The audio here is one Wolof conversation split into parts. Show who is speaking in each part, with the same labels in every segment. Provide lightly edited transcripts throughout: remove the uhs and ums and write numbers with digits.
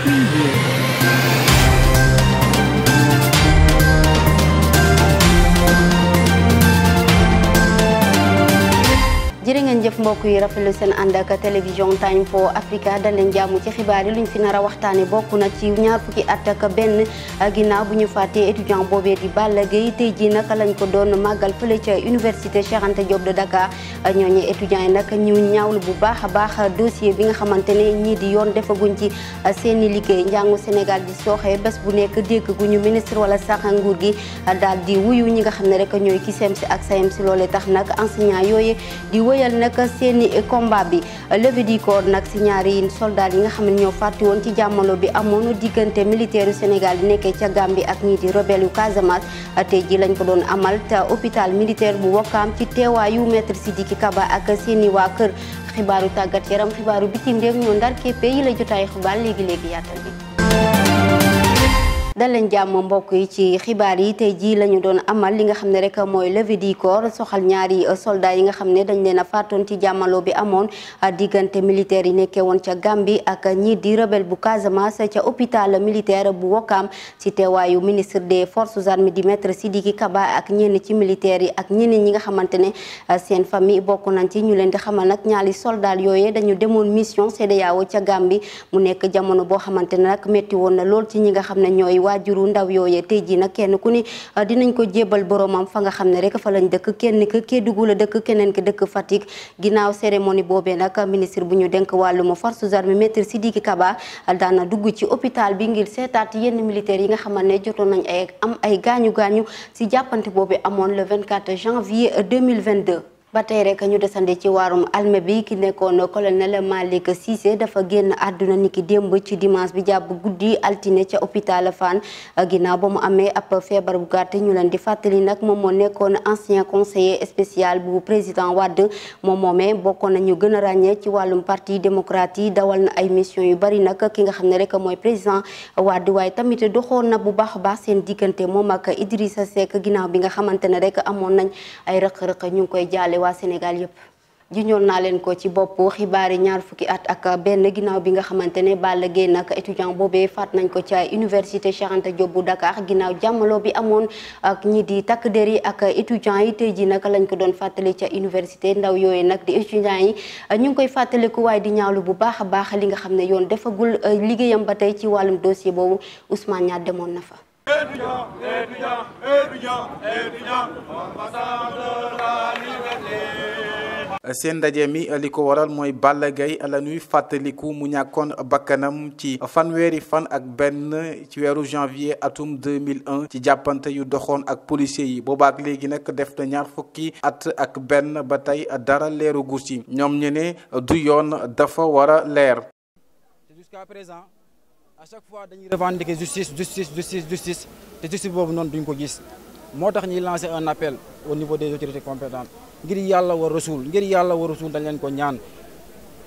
Speaker 1: Preview.
Speaker 2: jërë ngeen jëf mbokk yi rafetlu seen ànd ak télévision Time for Africa dal leen jàmm ci xibaar yi luñ fi nar a waxtaane bokk na ci ñaar fukki at ak benn ginnaaw bu ñu fàttee étudiant boobee di Balla Gaye tey ji naka lañ ko doon màggal fële ca université Cheikh Anta Diop de Dakar ñooñu étudiants yi nag ñu ñaawlu bu baax a baax dossier bi nga xamante ne ñii di yoon defaguñ ci seeni liggéey njàngu Sénégal di sooxee bés bu nekk dégg gu ñu ministre wala sax nguur gi daal di wuyu ñi nga xam ne rek ñooy CUSEMS ak SAEMS loolee tax nag enseignant yooyu di wëyal nag seeni combat bi levée du corps nag si ñaari soldat yi nga xam ne ñoo fàtti woon ci jàmmalo bi amoon diggante militaire yu Sénégal yi nekkee ca Gambie ak ñii di rebelle yu Casamance tey ji lañ ko doon amal te hôpital militaire bu Wakaam ci teewaayu maître Sidiki Kaba ak seeni waa kër xibaaru tàggat yaram xibaaru bitim réew ñoo ndar képpee yi la jotaay xibaar léegi-léegi yaatal bi dal leen jàmm mbokk yi ci xibaar yi tey jii la ñu doon amal li nga xam ne rek mooy levée du corps soxal ñaari soldats yi nga xam ne dañ leen a faatoon ci jàmmaloo bi amoon diggante militaire yi nekkee woon ca Gambie ak ñii di rebelle bu Casamance ca hôpital militaire bu Wakaam ci teewaayu ministre des forces armées di maître Sidiki Kaba ak ñenn ci militaires yi ak ñeneen ñi nga xamante ne seen famille bokk nañ ci ñu leen di xamal nag ñaari soldats yooyu dañu demoon mission CEDEAO ca Gambie mu nekk jamono boo xamante ne nag métti woon na lool ci ñi nga xam ne ñooy waajuru ndaw yooyee tey jii nag kenn ku ni dinañ ko jébal boromam fa nga xam ne rek fa lañ dëkk kenn ki Kédougou la dëkk keneen ki dëkk Fatick ginnaaw cérémonie boobee nag ministre bu ñu denk wàllum forces armées maître Sidiki Kaba daana dugg ci hôpital bi ngir seetaat yenn militaires yi nga xamante ne jotoon nañ ay gaañu si jàppante boobu amoon le 24 janvier 2022 ba tey rek ñu desandi ci waarum alme bi ki nekkoon colonel Malick Cissé dafa génn àdduna niki démb ci dimanche bi jàpp guddi altine ca hôpital Fann ginnaaw ba mu amee ab feebar bu gàtt ñu leen di fàttali nag moom moo nekkoon ancien conseiller spécial bu président Wade moom moomee bokkoon na ñu gën a ràññee ci wàllum parti démocrate yi dawal na ay mission yu bari nag ki nga xam ne rek mooy président Wade waaye tamit doxoon na bu baax a baax seen diggante moom ak Idrissa Seck ginnaaw bi nga xamante ne rek amoon nañ ay rëq-rëq ñu ngi koy jaale waa Sénégal yëpp juñoon naa leen ko ci bopp xibaar yi ñaar fukki at ak benn ginnaaw bi nga xamante ne Balla Gaye nag étudiant boobee faat nañ ko ca université Cheikh Anta Diop bu Dakar ginnaaw jàmmaloo bi amoon ak ñi di takk der yi ak étudiants yi tey ji nag lañ ko doon fàttali ca université ndaw yooyu nag di étudiants yi ñu ngi koy fàttaliku waaye di ñaawlu bu baax a baax li nga xam ne yoon defagul liggéeyam ba tey ci wàllum dossier boobu Ousmane Niass demoon na fa.
Speaker 3: seen ndaje mi li ko waral mooy Balla Gaye la ñuy fàttaliku mu ñàkkoon bakkanam ci fanweeri fan ak benn ci weeru janvier atum 2001 ci jàppante yu doxoon ak policiers yi boobaak léegi nag def na ñaar fukki at ak benn ba tey dara leeru gus yi ñoom ñu ne du yoon dafa war a leer.
Speaker 4: Jusqu'à présent à chaque fois dañuy revendiquer justice te justice boobu noonu duñ ko gis moo tax ñuy lancer un appel au niveau des autorités compétentes ngir yàlla war rasul dañ leen ko ñaan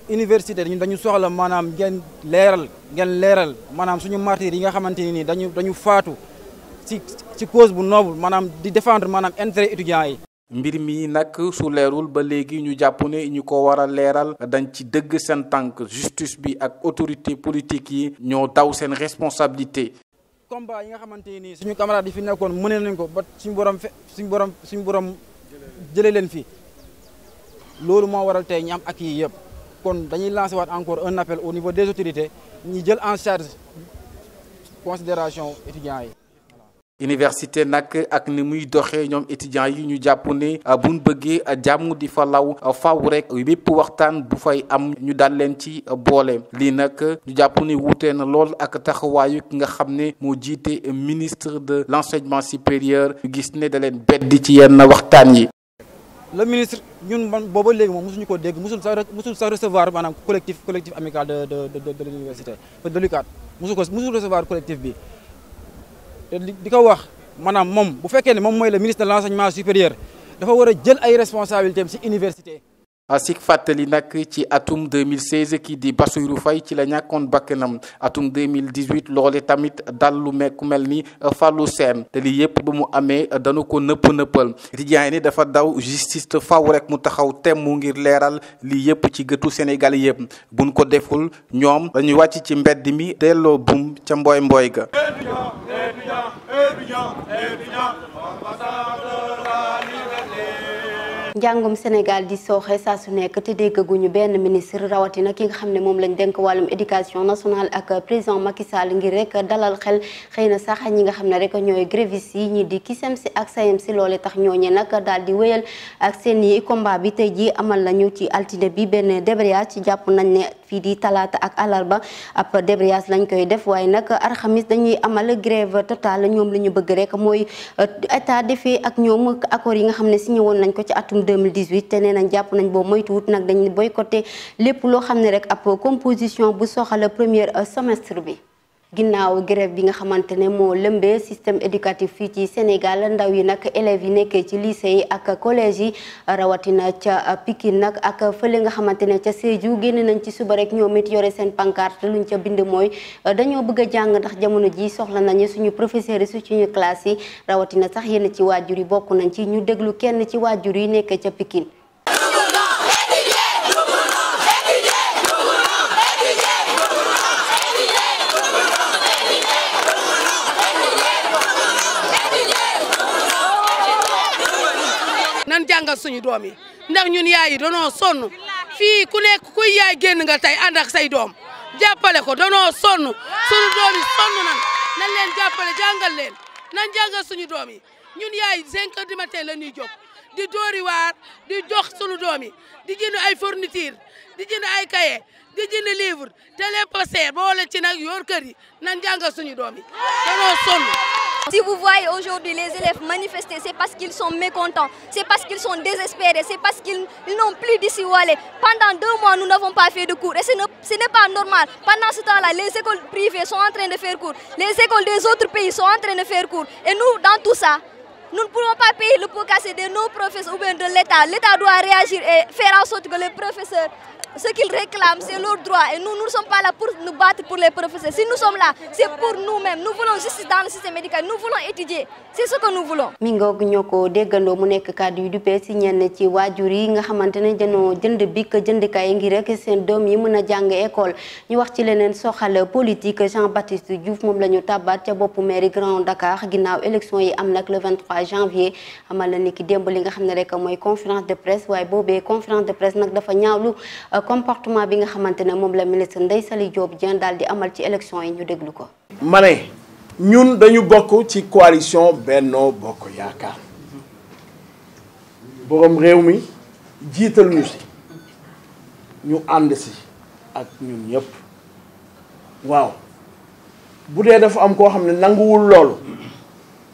Speaker 4: université dañu soxla maanaam ngeen leeral maanaam suñu martyrs yi nga xamante ni dañu faatu ci cause bu noble maanaam di défendre maanaam intérêt étudiants yi.
Speaker 3: mbir mi nag su leerul ba léegi ñu jàpp ne ñu ko war a leeral dañ ci dëgg seen tànk justice bi ak autorité politique yi ñoo daw seen responsabilité.
Speaker 4: combat yi nga xamante ni suñu camarades yi fi nekkoon mënee nañ ko ba suñu borom jëlee leen fi loolu moo waral tey ñu am ak yi yëpp kon dañuy lancer waat encore un appel au niveau des autorités ñi jël en charge considération étudiants yi.
Speaker 3: université nag ak ni muy doxee ñoom étudiants yi ñu jàpp ne buñ bëggee jàmm di fa law faw rek bépp waxtaan bu fay am ñu dal leen ci boole lii nag ñu jàpp ne wuute na lool ak taxawaayu ki nga xam ne moo jiite ministre de l'enseignement supérieur ñu gis ne da leen beddi ci yenn waxtaan yi.
Speaker 4: le ministre ñun man booba léegi moom mosuñu ko dégg mosul sax recevoir maanaam collectif amical de l'université de l'UCAD mosul recevoir collectif bi. te di ko wax maanaam moom bu fekkee ne moom mooy le ministre de l'enseignement supérieur dafa war a jël ay responsabilités ci université
Speaker 3: sik fàttali nag ci atum 2016 kii di Bassirou Faye ci la ñàkkoon bakkanam atum 2018 loole tamit dal lu ku mel ni Fallou Sène te lii yëpp ba mu amee danu ko nëppal étudiants yi ni dafa daw justice te faw rek mu taxaw temmu ngir leeral lii yëpp ci gëtu Sénégal yëpp buñ ko deful ñoom dañuy wàcc ci mbedd mi delloo buum ca mbooy ga.
Speaker 2: njàngum Sénégal di sooxe saa su nekk te déggaguñu benn ministre rawatina ki nga xam ne moom lañ denk wàllum éducation nationale ak président Macky Sall ngir rek dalal xel xëy na sax ñi nga xam ne rek ñooy grévistes yi ñi di CUSEMS ak SAEMS loole tax ñooñe nag daal di wéyal ak seen i combat bi tey ji amal nañu ci altine bi benn débrayage ci jàpp nañ ne fii di talaata ak alarba ab débrayage lañ koy def waaye nag alxamis dañuy amal grève totale ñoom li ñu bëgg rek mooy état defee ak ñoom accord yi nga xam ne signé woon nañ ko ci atum 2018 te nee nañ jàpp nañ boobu moytuwut nag dañ boycotté lépp loo xam ne rek ab composition bu soxal premier semestre bi. ginnaaw grève bi nga xamante ne moo lëmbee système éducatif fii ci Sénégal ndaw yi nag élèves yi nekkee ci lycée yi ak collège yi rawatina ca Pikine nag ak fële nga xamante ne ca Sédhiou génn nañ ci suba rek ñoom it yore seen pancarte luñ ca bind mooy dañoo bëgg a jàng ndax jamono ji soxla nañu suñu professeurs yi suñu classe yi rawatina sax yenn ci waajur yi bokk nañ ci ñu déglu kenn ci waajur yi nekkee ca Pikine.
Speaker 1: nan jàngal suñu doom yi ndax ñun yaay yi danoo sonn fii ku nekk kuy yaay génn nga tey ànd ak say doom jàppale ko danoo sonn suñu doom yi sonn nan leen jàppale jàngal leen nan jàngal suñu doom yi ñun yaay 5 heures du matin la ñuy jóg di dóori waar di jox suñu doom yi di jënd ay fourniture di jënd ay cahier di jënd livre te lépp a seer boole ci nag yor kër yi nan jàngal suñu doom yi danoo sonn.
Speaker 5: Si vous voyez aujourd'hui les élèves manifester, c'est parce qu'ils sont mécontents, c'est parce qu'ils sont désespérés, c'est parce qu'ils n'ont plus d'ici où aller. Pendant 2 mois, nous n'avons pas fait de cours et ce n'est pas normal. Pendant ce temps-là, les écoles privées sont en train de faire cours, les écoles des autres pays sont en train de faire cours. Et nous, dans tout ça, nous ne pouvons pas payer le pot cassé de nos professeurs ou bien de l'État. L'État doit réagir et faire en sorte que les professeurs, ce qu'ils réclament, c'est leur droit. Et nous ne sommes pas là pour nous battre pour les professeurs. Si nous sommes là, c'est pour nous-mêmes. Nous voulons justice dans le système médical. Nous voulons étudier. C'est ce que nous voulons.
Speaker 2: mi ngoog ñoo ko déggandoo mu nekk kàddu yu duppee si ñenn ci waajur yi nga xamante ne dañoo jënd bik jëndkaay ngir rek seen doom yi mën a jàng école ñu wax ci leneen soxal politique Jean-Baptiste Diouf moom la ñu tàbbaat ca boppu mairie Grand Dakar ginnaaw élection yi am nag le 23 janvier amal na ni ki démb li nga xam ne rek mooy conférence de presse waaye boobee conférence de presse nag dafa ñaawlu comportement bi nga xamante ne moom la ministre Ndeye Saly Diop Dieng daal di amal ci élection yi ñu déglu ko.
Speaker 6: ma ne ñun dañu bokk ci coalition Benno Bokk Yaakaar borom réew mi jiital ñu si ñu ànd si ak ñun ñëpp waaw bu dee dafa am koo xam ne nanguwul loolu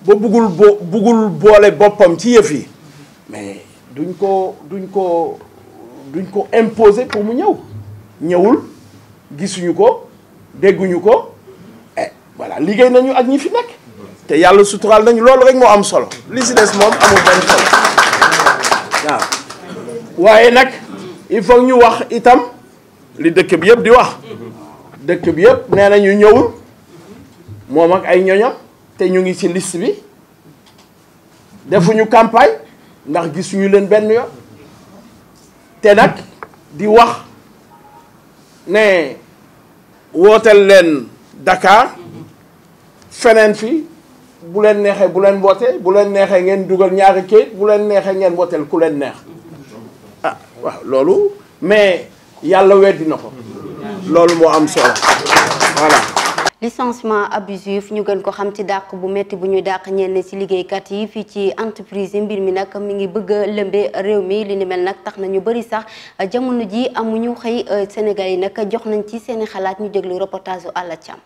Speaker 6: ba buggul boole boppam ci yëf yi mais duñ ko imposer pour mu ñëwul gisuñu ko dégguñu ko voilà liggéey nañu ak ñi fi nekk te yàlla suturaal nañu loolu rek moo am solo li si des moom amul benn solo waaw waaye nag il faut ñu wax itam li dëkk bi yëpp di wax dëkk bi yëpp nee na ñu ñëwul moom ak ay ñoñam te ñu ngi ci liste bi defuñu campagne ndax gisuñu leen benn yoon te nag di wax ne wooteel leen Dakar feneen fi bu leen neexee bu leen wootee bu leen neexee ngeen dugal ñaari kayit bu leen neexee ngeen wooteel ku leen neex ah waaw loolu mais yàlla weddi na ko loolu moo am solo voilà.
Speaker 2: licenciement abusif ñu gën ko xam ci dàq bu metti bu ñuy dàq ñenn ci liggéeykat yi fii ci entreprise yi mbir mi nag mi ngi bëgg a lëmbe réew mi li ni mel nag tax na ñu bëri sax jamono ji amuñu xëy Sénégal yi nag jox nañ ci seeni xalaat ñu déglu reportage Alla Thiam.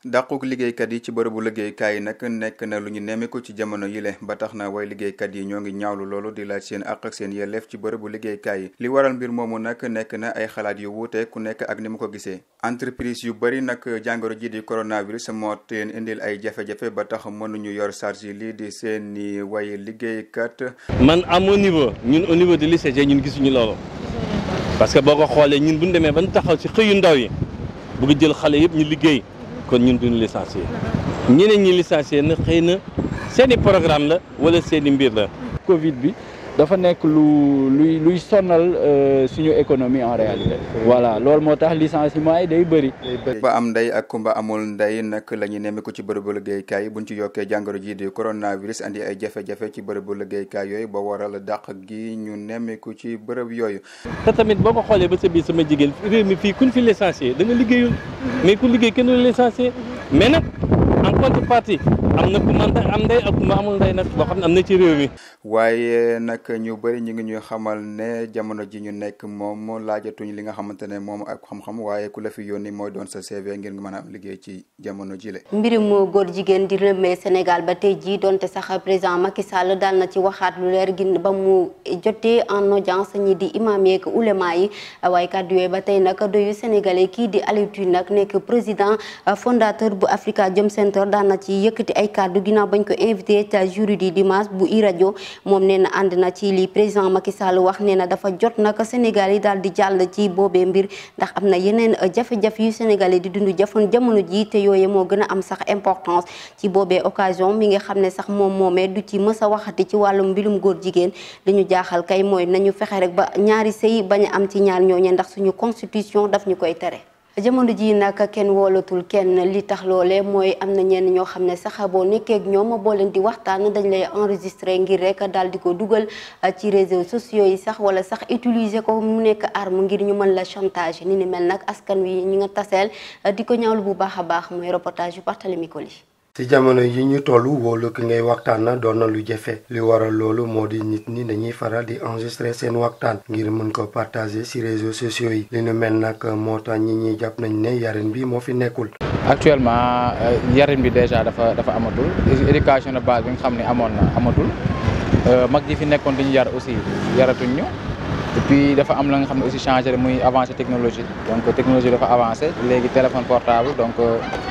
Speaker 7: dàquk liggéeykat yi ci bërëbu liggéeykaay yi nag nekk na lu ñu nemmeeku ci jamono yile ba tax na way liggéeykat yi ñoo ngi ñaawlu loolu di laaj seen àq ak seen yelleef ci bërëbu liggéeykaay yi li waral mbir moomu nag nekk na ay xalaat yu wuute ku nekk ak ni mu ko gisee entreprise yu bëri nag jàngoro ji di coronavirus moo teen indil ay jafe-jafe ba tax mënuñu yor charge yi lii di seeni way liggéeykat.
Speaker 8: man à mon niveau ñun au niveau de l'ICG ñun gisuñu loolu parce que boo ko xoolee ñun bu ñu demee ba ñu taxaw ci xëyu ndaw yi bëgg jël xale yëpp ñu liggéey kon ñun duñu licencié ñeneen ñi licencié na xëy na seeni programme la wala seeni mbir la.
Speaker 9: Covid bi dafa nekk luy sonal suñu économie en réalité. voilà loolu moo tax licenciement yi day bëri.
Speaker 7: ba am ndey ak kumba amul ndey nag la ñu nemmeeku ci bërëbu liggéeykaay yi buñ ci yokkee jàngoro ji di coronavirus andi ay jafe-jafe ci bërëbu liggéeykaay yooyu ba waral dàq gi ñu nemmeeku ci bërëb yooyu.
Speaker 8: te tamit boo ko xoolee ba sa biir sama jigéen réew mi fii kuñ fi licencié da nga liggéeyul mais ku liggéey kenn du licencié mais nag en contrepartie am na ku man am ndey ak ku ma amul ndey nag boo xam ne am na ci réew mi.
Speaker 7: waaye nag ñu bëri ñu ngi ñuy xamal ne jamono ji ñu nekk moom laajatuñ li nga xamante ne moom ak xam-xam waaye ku la fi yónni mooy doon sa CV ngir nga mën a am liggéey ci jamono ji la.
Speaker 2: mbirum góor jigéen di lëmbee Sénégal ba tey jii donte sax président Macky Sall daal na ci waxaat lu leer gin ba mu jotee en audience ñi di imam yeeg ulema yi waaye kàddu yooyu ba tey nag doyu sénégalais kii di Aliou Tine nag nekk président fondateur bu Africa Jom Center daan na ci yëkkati ay kàddu ginnaaw bañ ko invité ca jury di dimanche bu iRadio moom nee na ànd na ci li président Macky Sall wax nee na dafa jot nag Sénégal yi daal di jàll ci boobee mbir ndax am na yeneen jafe-jafe yu Sénégal yi di dund jamono ji te yooye moo gën a am sax importance ci boobee occasion mi nga xam ne sax moom moomee du ci mës a waxati ci wàllum mbirum góor jigéen li ñu jaaxal kay mooy nañu fexe rek ba ñaari sëy bañ a am ci ñaar ñooñe ndax suñu constitution daf ñu koy tere. jamono ji nag kenn woolatul kenn li tax loole mooy am na ñenn ñoo xam ne sax boo nekkee ak ñoom boo leen di waxtaan dañ lay enregistré ngir rek daal di ko dugal ci réseaux sociaux yi sax wala sax utiliser ko mu nekk arme ngir ñu mën la chantage ni ni mel nag askan wi ñi nga taseel di ko ñaawlu bu baax a baax mooy reportage yu Barthélémy Koli.
Speaker 10: ci jamono yi ñu tollu wóolu ki ngay waxtaan na doon na lu jafe li waral loolu moo di nit ñi dañuy faral di enregistrer seen waxtaan ngir mën ko partager ci réseaux sociaux yi li nu mel nag moo tax ñi ñi jàpp nañ ne yarin bi moo fi nekkul.
Speaker 9: actuellement yarin bi déjà dafa amatul éducation de base bi nga xam ne amoon na amatul mag ji fi nekkoon diñu yar aussi yaratuñ ñu et puis dafa am la nga xam ne aussi changé muy avancé technologie donc technologie dafa avancé léegi téléphone portable donc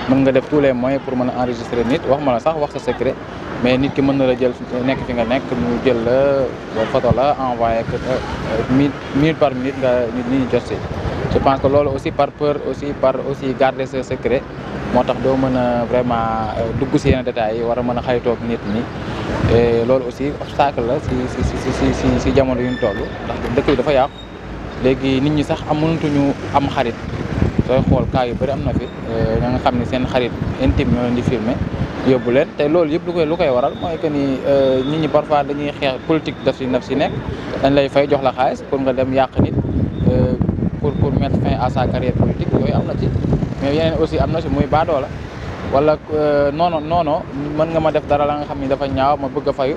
Speaker 9: mën nga def tous les moyens pour mën a enregistrer nit wax ma la sax wax sa secret mais nit ki mën na la jël nekk fi nga nekk mu jël la photo la envoyé minute par minute nga nit ñi jot si. je pense que loolu aussi par peur aussi par aussi garder ce secret moo tax doo mën a vraiment dugg si yenn détails yi war a mën a xaytoog nit ñi et loolu aussi obstacle la si jamono yu ñu toll ndax dëkk bi dafa yàqu léegi nit ñi sax mënatuñu am xarit sooy xool cas yu bëri am na fi ña nga xam ne seen xarit intime ñoo leen di filmer yóbbu leen te loolu yëpp lu koy waral mooy que ni nit ñi parfois dañuy xeex politique daf si nekk dañ lay fay jox la xaalis pour nga dem yàq nit pour mettre fin à sa carrière politique yooyu am na ci mais yeneen aussi am na ci muy baadoo la wala non mën nga ma def dara la nga xam ni dafa ñaaw ma bëgg a fayu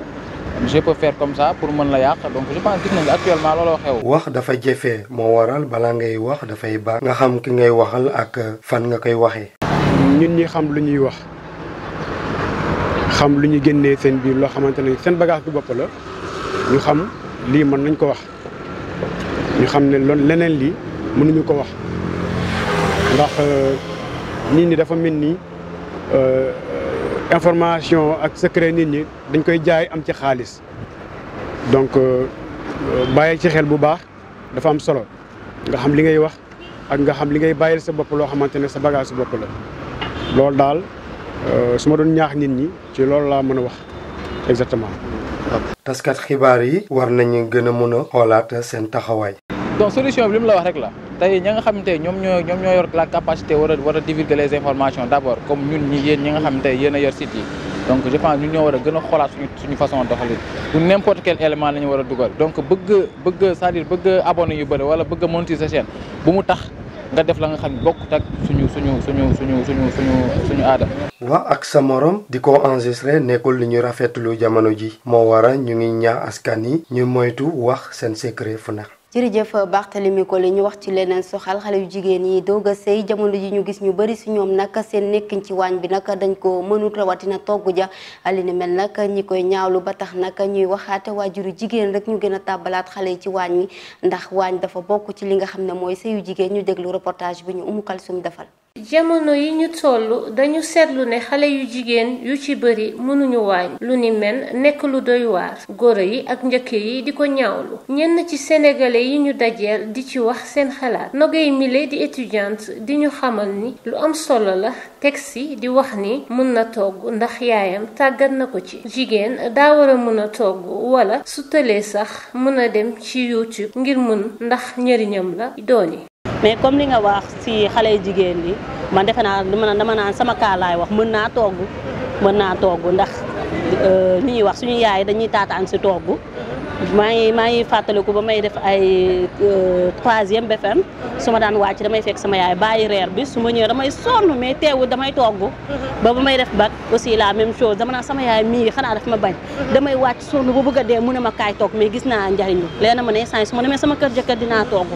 Speaker 9: je peux faire comme ça pour mën la yàq donc je pense gis nañ actuellement looloo xew.
Speaker 10: wax dafa jafe moo waral bala ngay wax dafay baax nga xam ki ngay waxal ak fan nga koy waxee.
Speaker 11: ñun ñi xam lu ñuy wax xam lu ñu génnee seen biir loo xamante ne seen bagage bu bopp la ñu xam lii mën nañ ko wax ñu xam ne loolu leneen lii mënuñu ko wax ndax nit ñi dafa mel ni information ak secret nit ñi dañ koy jaay am ci xaalis donc bàyyi ci xel bu baax dafa am solo nga xam li ngay wax ak nga xam li ngay bàyyil sa bopp loo xamante ne sa bagage sa bopp la loolu daal su ma doon ñaax nit ñi ci loolu laa mën a wax exactement.
Speaker 10: taskat xibaar yi war nañu gën a mën a xoolaat seen taxawaay.
Speaker 9: donc solution bi li mu la wax rek la tey ñi nga xamante ne ñoom ñoo yor la capacité war a divulguer les informations d' abord comme ñun yéen ñi nga xamante ne yéen a yor site yi donc je pense ñun ñoo war a gën a xoolaat suñu façon doxalin du n' importe quel élément la ñu war a dugal donc bëgg c'est-à-dire bëgg abonné yu bëri wala bëgg monétiser sa chaîne bu mu tax nga def la nga xam ne bokkut ak suñu aada.
Speaker 10: wax ak sa morom di ko enregistré nekkul li ñu rafetlu jamono ji moo waral ñu ngi ñaax askan yi ñu moytu wax seen secret fu nekk.
Speaker 2: jërëjëf Barthélémy Koli ñu wax ci leneen soxal xale yu jigéen yi doog a sëy jamono ji ñu gis ñu bëri si ñoom nag seen nekkin ci waañ bi nag dañ ko mënut rawatina togg ja li ni mel nag ñi koy ñaawlu ba tax nag ñuy waxaate waajuru jigéen rek ñu gën a tàbbalaat xale yi ci waañ wi ndax waañ dafa bokk ci li nga xam ne mooy sëyu jigéen ñu déglu reportage bi ñu Umu Kalsum defal.
Speaker 12: jamono yi ñu toll dañu seetlu ne xale yu jigéen yu ci bëri mënuñu waañ lu ni mel nekk lu doy waar goro yi ak njëkk yi di ko ñaawlu ñenn ci sénégalais yi ñu dajeel di ci wax seen xalaat Nogay Mile di étudiante di ñu xamal ni lu am solo la texte di wax ni mën na togg ndax yaayam tàggat na ko ci jigéen daa war a mën a togg wala su tëlee sax mën a dem ci YouTube ngir mën ndax njëriñam la dooni
Speaker 13: mais comme li nga wax ci xale jigéen yi man defe naa dama naan sama kaalaay wax mën naa togg ndax li ñuy wax suñu yaay dañuy taataan ci togg maa ngi fàttaliku ba may def ay 3e BFM su ma daan wàcc damay fekk sama yaay bàyyi reer bi su ma ñëwee damay sonn mais teewul damay togg ba may def bac aussi la même chose dama naan sama yaay mii xanaa daf ma bañ damay wàcc sonn ba bëgg a dee mu ne ma kaay togg mais gis naa njariñ li leena ma ne instant su ma demee sama kër jëkkër dinaa togg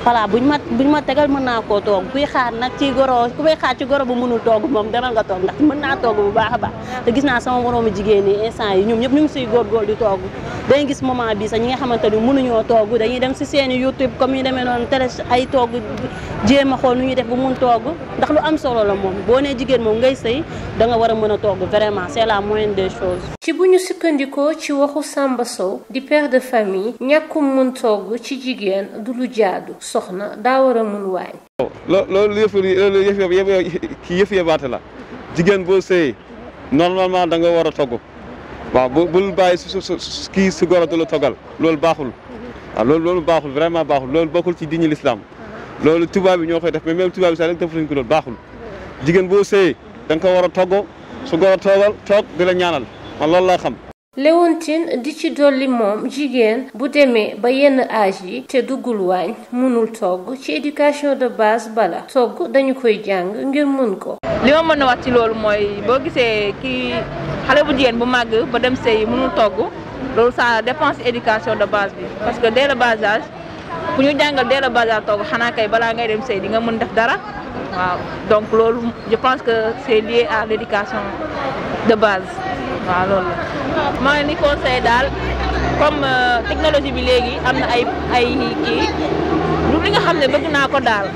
Speaker 13: voilà buñ ma tegal mën naa koo togg kuy xaar nag ci goro bu mënul togg moom demal nga togg ndax mën naa togg bu baax a baax te gis naa sama moroomi jigéen yi instant yi ñoom ñëpp ñu ngi siy góorgóor di togg dañuy gis moment bi sax ñi nga xamante ni mënuñoo togg dañuy dem si seeni YouTube comme ñu demee noonu télé ay togg jéem a xool nu ñuy def bu mun togg ndax lu am solo la moom boo nee jigéen moom ngay sëy da nga war a mën a togg vraiment c'est la moindre des choses.
Speaker 12: ci bu ñu sukkandikoo ci waxu Samba Sow di père de famille ñàkkum mun togg ci jigéen du lu jaadu soxna daa war a mun waañ.
Speaker 14: loolu yëf yëbaate la jigéen boo sëyee normalement da nga war a togg. waaw bul bàyyi kii si goro du la toggal loolu baaxul waaw loolu baaxul vraiment baaxul loolu bokkul ci diine l'islam loolu tubaab bi ñoo koy def mais même tubaab bi sax rek defuñu ko loolu baaxul jigéen boo sëyee da nga ko war a togg su goro toog di la ñaanal man loolu laa xam.
Speaker 12: Léontine di ci dolli moom jigéen bu demee ba yenn âge yi te duggul waañ mënul togg ci éducation de base bala togg dañu koy jàng ngir mën ko.
Speaker 15: li ma mën a wax ci loolu mooy boo gisee kii xale bu jigéen bu màgg ba dem sëy mënul togg loolu ça dépend ci éducation de base bi parce que dès le bas âge ku ñu jàngal dès le bas âge togg xanaa kay balaa ngay dem sëy di nga mën def dara waaw donc loolu je pense que c'est lié à l'éducation de base waaw loolu la. maa ngi ni conseil daal comme technologie bi léegi am na ay kii lu li nga xam ne bëgg naa ko daal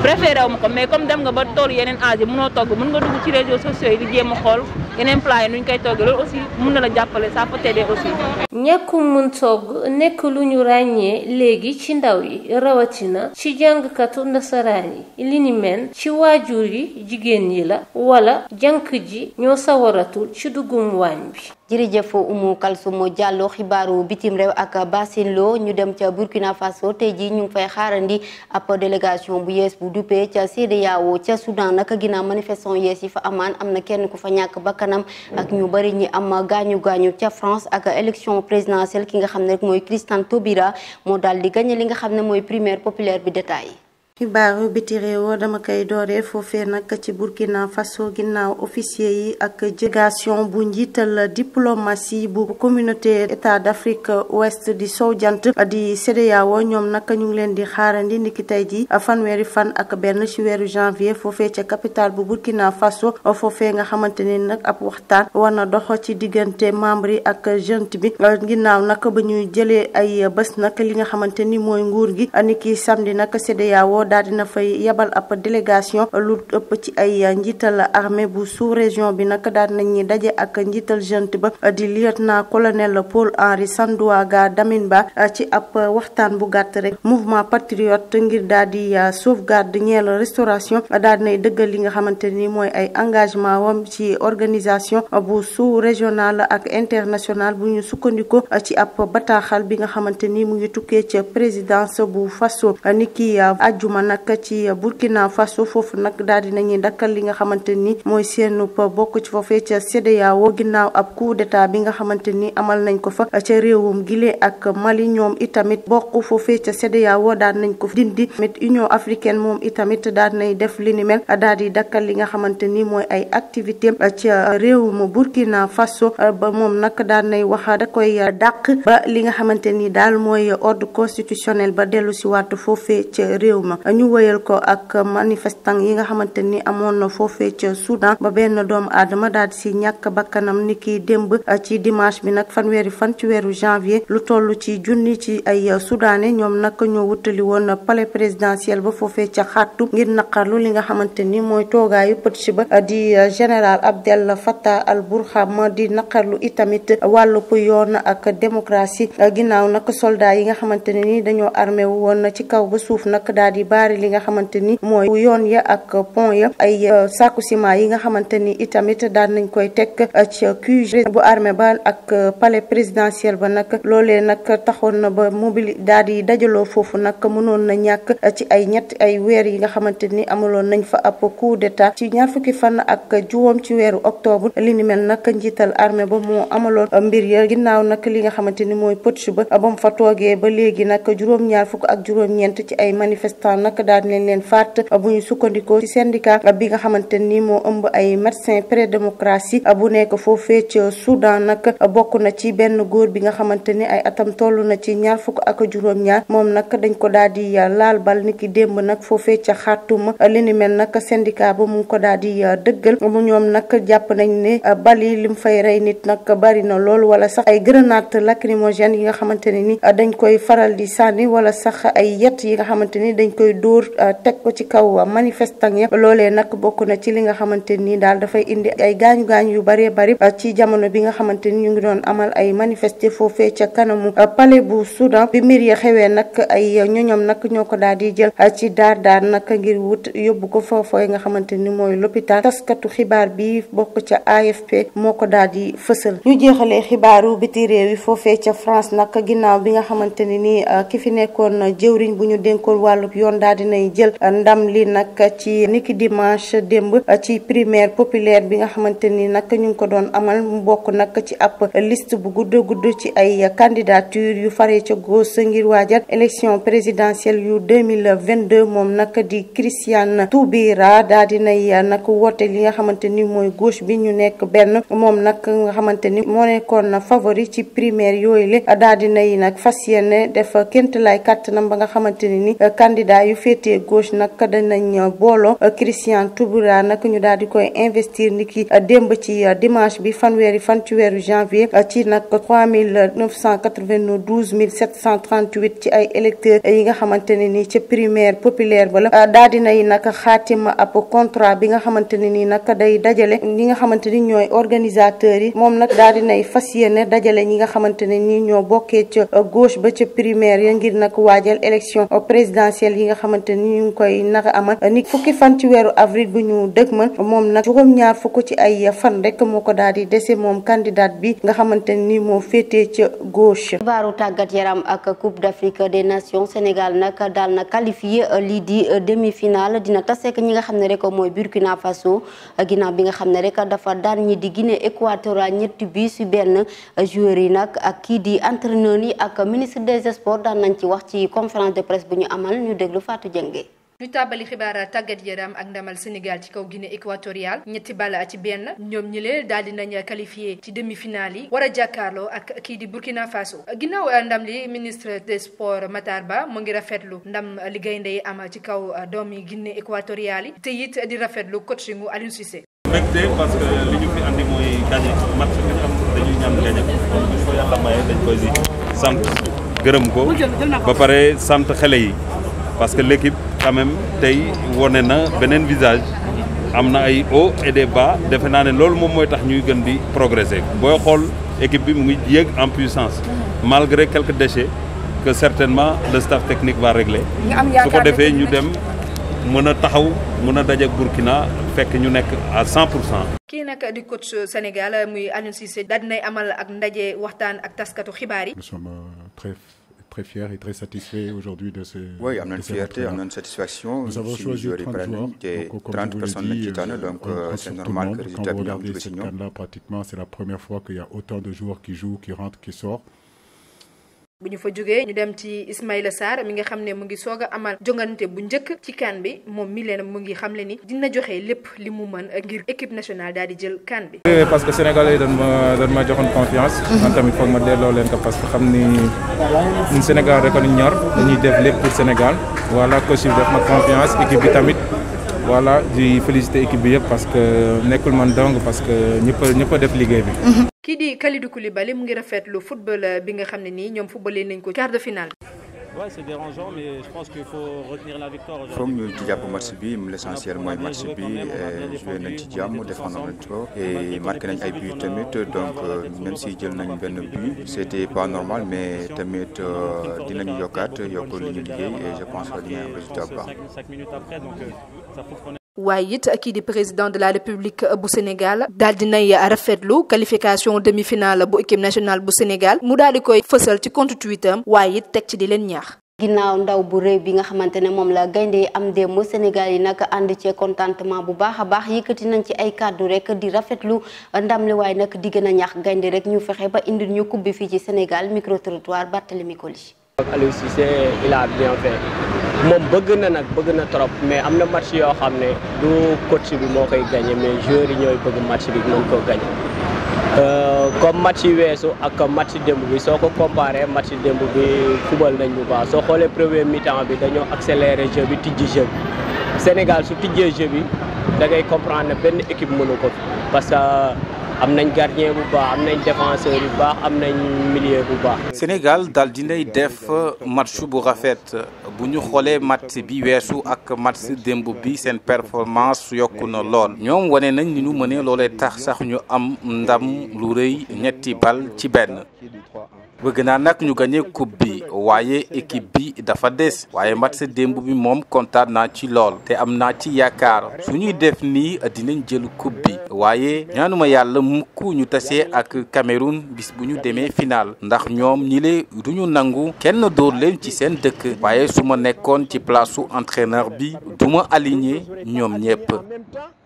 Speaker 15: préféré wu ma ko mais comme dem nga ba tool yeneen âge yi mënoo togg mën nga dugg ci réseaux sociaux yi di jéem a xool yeneen plat yi nuñ koy togg loolu aussi mën na la jàppale ça peut t'aider aussi.
Speaker 12: ñàkkum mun togg nekk lu ñu ràññee léegi ci ndaw yi rawatina ci jàngkatu nasaraan yi li ni mel ci waajur yi jigéen yi la wala jànk ji ñoo sawaratul ci duggum waañ bi.
Speaker 2: jërëjëf Oumou Kalsoum Diallo xibaaru bitim réew ak Basine Lo ñu dem ca Burkina Faso tey jii ñu ngi fay xaarandi ab délégation bu yees bu duppee ca CEDEAO ca Soudan naka ginnaaw manifestation yees yi fa amaan am na kenn ku fa ñàkk bakkanam ak ñu bari ñi am gaañu ca France ak élection présidentielle ki nga xam ne rek mooy Christian Taubira moo daal di gagné li nga xam ne mooy primaire populaire bi détail.
Speaker 16: xibaaru biti réew dama koy dooree foofee nag ci Burkina Faso ginnaaw officier yi ak délégation bu njiital diplomatie bu communauté état d'Afrique ouest di sow jant di CEDEAO ñoom nag ñu ngi leen di xaarandi niki tey ji fanweeri fan ak benn ci weeru janvier foofee ca capitale bu Burkina Faso foofee nga xamante ni nag ab waxtaan war na dox ci diggante membre yi ak junte bi ginnaaw nag ba ñuy jëlee ay bés nag li nga xamante ni mooy nguur gi niki samedi nag CEDEAO daal dina fay yabal ab délégation lu ëpp ci ay njiital armée bu sous région bi nag daal nañuy daje ak njiital junte ba di lieutenant colonel Paul Henri Sandaoga Daminba ci ab waxtaan bu gàtt rek mouvement patriote ngir daal di sauvegarde ñeel restauration daal dinay dëggal li nga xamante ni mooy ay engagement wam ci organisation bu sous régional ak international bu ñu sukkandiko ci ab bataaxal bi nga xamante ni mu ngi tukkee ca présidence bu Faso niki ajjuma nag ci Burkina Faso foofu nag daal di nañuy dakkal li nga xamante ni mooy seenu bokk ci foofee ca CEDEAO ginnaaw ab coup d'état bi nga xamante ni amal nañ ko fa ca réewum Guinée ak Mali ñoom itamit bokk foofee ca CEDEAO daal nañ ko dindi mit Union africaine moom itamit daal nay def li ni mel daal di dakkal li nga xamante ni mooy ay activité ca réewum Burkina Faso ba moom nag daal nay wax da koy dàq ba li nga xamante ni daal mooy ordre constitutionnel ba dellu si waat foofee ca réew ma ñu wëyal ko ak manifestant yi nga xamante ni amoon na foofee ca Soudan ba benn doomu aadama daal di si ñàkk bakkanam ni ki démb ci dimanche bi nag fanweeri fan ci weeru janvier lu toll ci junni ci ay soudanais ñoom nag ñoo wutali woon palais présidentiel ba foofee ca Khartoum ngir naqarlu li nga xamante ni mooy toogaayu pëtch ba di général Abdel Fattah al-Burhan di naqarlu itamit wàllub yoon ak démocratie ginnaaw nag soldat yi nga xamante ne ni dañoo armé wu woon ci kaw ba suuf nag daal di baari li nga xamante ni mooy yoon ya ak pont ya ay sàkku ciment yi nga xamante ni itamit daan nañ koy teg ci QG bu armée ba ak palais présidentiel ba nag loolee nag taxoon na ba mobili daal di dajaloo foofu nag mënoon na ñàkk ci ay weer yi nga xamante ni amaloon nañ fa ab coup d'état ci ñaar fukki fan ak juróom ci weeru octobre li ni mel nag njiital armée ba moo amaloon mbir ya ginnaaw nag li nga xamante ni mooy pëtch ba mu fa toogee ba léegi nag juróom-ñaar fukk ak juróom-ñeent ci ay manifestants nag daal di leen faat bu ñu sukkandikoo ci syndicat bi nga xamante ni moo ëmb ay médecins pré-démocratie bu nekk foofee ca Soudan nag bokk na ci benn góor bi nga xamante ni ay atam toll na ci ñaar fukk ak juróom-ñaar moom nag dañ ko daal di laal bal ni ki démb nag foofee ca Khartoum li ni mel nag syndicat ba mu ngi ko daal di dëggal mu ñoom nag jàpp nañ ne bal yi lim fay rey nit nag bari na lool wala sax ay grenade lacrymogène yi nga xamante ne ni dañ koy faral di sànni wala sax ay yet yi nga xamante ni dañ koy dóor teg ko ci kaw manifestant ya loolee nag bokk na ci li nga xamante ni daal dafay indi ay gaañu-gaañu yu bëree bëri ci jamono bi nga xamante ni ñu ngi doon amal ay manifester foofee ca kanamu palais bu Soudan bi mbir ya xewee nag ay ñoñom nag ñoo ko daal di jël ci daar nag ngir wut yóbbu ko foofee nga xamante ni mooy l'hôpital taskatu xibaar bi bokk ca AFP moo ko daal di fësal ñu jeexalee xibaaru biti réew yi foofee ca France nag ginnaaw bi nga xamante ni ni ki fi nekkoon jëwriñ bu ñu dénkoon wàllub yoon daal dinay jël ndam li nag ci niki dimanche démb ci primaire populaire bi nga xamante ni nag ñu ngi ko doon amal mu bokk nag ci ab liste bu gudd ci ay candidature yu faree ca gauche ngir waajal élection présidentielle yu 2022 moom nag di Christiane Taubira daal dinay nag woote li nga xamante ni mooy gauche bi ñu nekk benn moom nag nga xamante ni moo nekkoon favori ci primaire yooyu le daal dinay nag fas yéene def ként lay kàttanam ba nga xamante ni candidat yu féetee gauche nag danañ booloo Christiane Taubira nag ñu daal di koy investir niki démb ci dimanche bi fanweeri fan ci weeru janvier ci nag 3 738 ci ay électeurs yi nga xamante ne ni ca primaire populaire ba la daal dinay nag xaatima ab contrat bi nga xamante ne ni nag day dajale ñi nga xamante ni ñooy organisateurs yi moom nag daal dinay fas yéene dajale ñi nga xamante ne ni ñoo bokkee ca gauche ba ca primaire ya ngir nag waajal élection présidentielle yi nga xamante ni ñu ngi koy naka amal ni fukki fan ci weeru avril bu ñu dëgmal moom nag juróom-ñaar fukk ci ay fan rek moo ko daal di dese moom candidat bi nga xamante ni moo féetee ca gauche.
Speaker 2: xibaaru tàggat yaram ak Coupe d'Afrique des Nations Sénégal nag daal na qualifié lii di demi-finale dina taseek ñi nga xam ne rek mooy Burkina Faso ginnaaw bi nga xam ne rek dafa daan ñi di Guinée Équatoriale ñetti bi ci benn joueurs yi nag ak kii di entraîneur yi ak ministre des sports daan nañ ci wax ci conférence de presse bu ñu amal ñu déglu Fatou Dieng.
Speaker 17: ñu tàbbali xibaar tàggat yaram ak ndamal Sénégal ci kaw Guinée Équatoriale ñetti bal ci benn ñoom ñi lee daal di nañ qualifié ci demi-finale yi war a jàkkaarloo ak kii di Burkina Faso ginnaaw ndam li ministre des sports Matar Ba mu ngi rafetlu ndam li gaynde yi am ci kaw doomi Guinée Équatoriale yi te it di rafetlu coachingu Aliou Cissé.
Speaker 18: mbégte parce que li ñu fi andi mooy gagné match bi am dañuy ñaan gagné ko kon bu ñu ko yàlla maye dañ koy di sant gërëm ko ba pare sant xale yi parce que l'équipe quand même tey wone na beneen visage am na ay hauts et des bas defe naa ne loolu moom mooy tax ñuy gën di progresser booy xool équipe bi mu ngi yéeg en puissance malgré quelques déchets que certainement le staff technique va régler su ko defee ñu dem mën a taxaw mën a daje Burkina fekk ñu nekk à 100%.
Speaker 17: kii nag di coach Sénégal muy Aliou Cissé daal dinay amal ak ndaje waxtaan ak taskatu xibaar yi.
Speaker 19: Nous sommes très fiers et très satisfaits aujourd'hui de ce.
Speaker 7: Oui, am nañ fierté, am nañ satisfaction.
Speaker 19: Nous avons choisi 30 joueurs. Donc,
Speaker 7: 30 personnes lañ ci tànn donc c'est normal que résultat bi am
Speaker 19: ci ñoom. Pratiquement c'est la première fois qu'il y a autant de joueurs qui jouent, qui rentrent, qui sortent.
Speaker 17: bu ñu fa jógee ñu dem ci Ismaïla Sarr mi nga xam ne mu ngi soog a amal jongante bu njëkk ci CAN bi moom mi leen mu ngi xamle ni dina joxe lépp li mu mën ngir équipe nationale daal di jël CAN bi.
Speaker 9: parce que Sénégalais yi dañ ma joxoon confiance. man tamit foog ma delloo leen ko parce que xam ni ñun Sénégal rek a ñu ñor dañuy def lépp pour Sénégal voilà coach bi def ma confiance équipe bi tamit. voilà di féliciter équipe bi yëpp parce que nekkul man dong parce que ñëpp a def liggéey bi.
Speaker 17: kii di Kalidou Koulibaly mu ngi rafetlu football bi nga xam ne nii ñoom footballé nañ ko quart de finale.
Speaker 20: Ouais, c'est dérangeant, mais je pense qu'il faut retenir la victoire aujourd'hui.
Speaker 7: Foog ñu jàpp match bi l'essentiel mooy match bi joué nañ ci jàmm défendre nañ ko et marqué nañ ay buts tamit donc même si jël nañ benn but c'était pas normal mais tamit dinañu yokk li ñu liggéey et je pense que dinañ am résultat bu baax.
Speaker 20: 5 minutes après, donc ça prouve qu'on est...
Speaker 17: waaye it kii di président de la république bu Sénégal daal dinay rafetlu qualification demi-finale bu équipe nationale bu Sénégal mu daal di koy fësal ci compte Twitter am waaye it teg ci di leen ñaax.
Speaker 2: ginnaaw ndaw bu réew bi nga xamante ne moom la gaynde yi am démb Sénégal yi nag ànd ci contentement bu baax a baax yëkkati nañ ci ay kàddu rek di rafetlu ndam li waaye nag di gën a ñaax gaynde rek ñu fexe ba indil ñu coupe bi fii ci Sénégal micro trottoir Barthélémy Koli.
Speaker 21: Aliou Cissé il a bien fait moom bëgg na trop mais am na match yoo xam ne du coach bi moo koy gagné mais joueurs yi ñooy bëgg match bi mën ko gagné comme match yi weesu ak match démb bi soo ko comparé match démb bi football nañ bu baax soo xoolee premier mi-temps bi dañoo accéléré jeu bi tijji jeu bi Sénégal su tijjee jeu bi da ngay comprendre ne benn équipe mënu ko parce que am nañ gardien bu baax am nañ défenseur yu baax am nañ milieu bu baax.
Speaker 3: Sénégal daal dinay def match bu rafet bu ñu xoolee match bi weesu ak match démb bi seen performance yokku na lool ñoom wane nañ ni ñu mënee loolee tax sax ñu am ndam lu rëy 2-1. bëgg naa nag ñu gagné coupe bi waaye équipe bi dafa des waaye match démb bi moom kontaan naa ci lool te am naa ci yaakaar su ñuy def nii dinañ jël coupe bi waaye ñaanuma yàlla mukk ñu tasee ak Cameroun bis bu ñu demee final ndax ñoom ñi le duñu nangu kenn dóor leen ci seen dëkk waaye su ma nekkoon ci place su entraîneur bi duma aligné ñoom ñépp.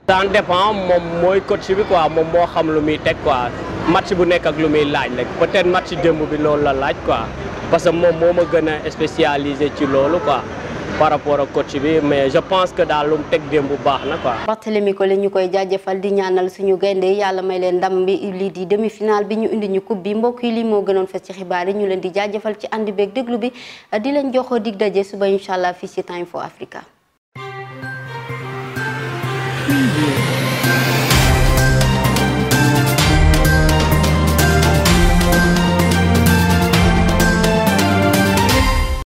Speaker 21: ça dépend moom mooy coach bi quoi moom moo xam lu muy teg quoi match bu nekk ak lu muy laaj rek peut-être match démb bi loolu la laaj quoi parce que moom moo ma gën a spécialisé ci loolu quoi par rapport ak coach bi mais je pense que daal lu mu teg démb bu baax na quoi.
Speaker 2: Barthélémy Koli ñu koy jaajëfal di ñaanal suñu gaynde yàlla may leen ndam bi lii di demi-finale bi ñu indi ñu coupe bi mbokk yi lii moo gënoon fes ci xibaar yi ñu leen di jaajëfal ci ànd beeg déglu bi di leen jox dig daje suba incha allah fii ci Time for Africa.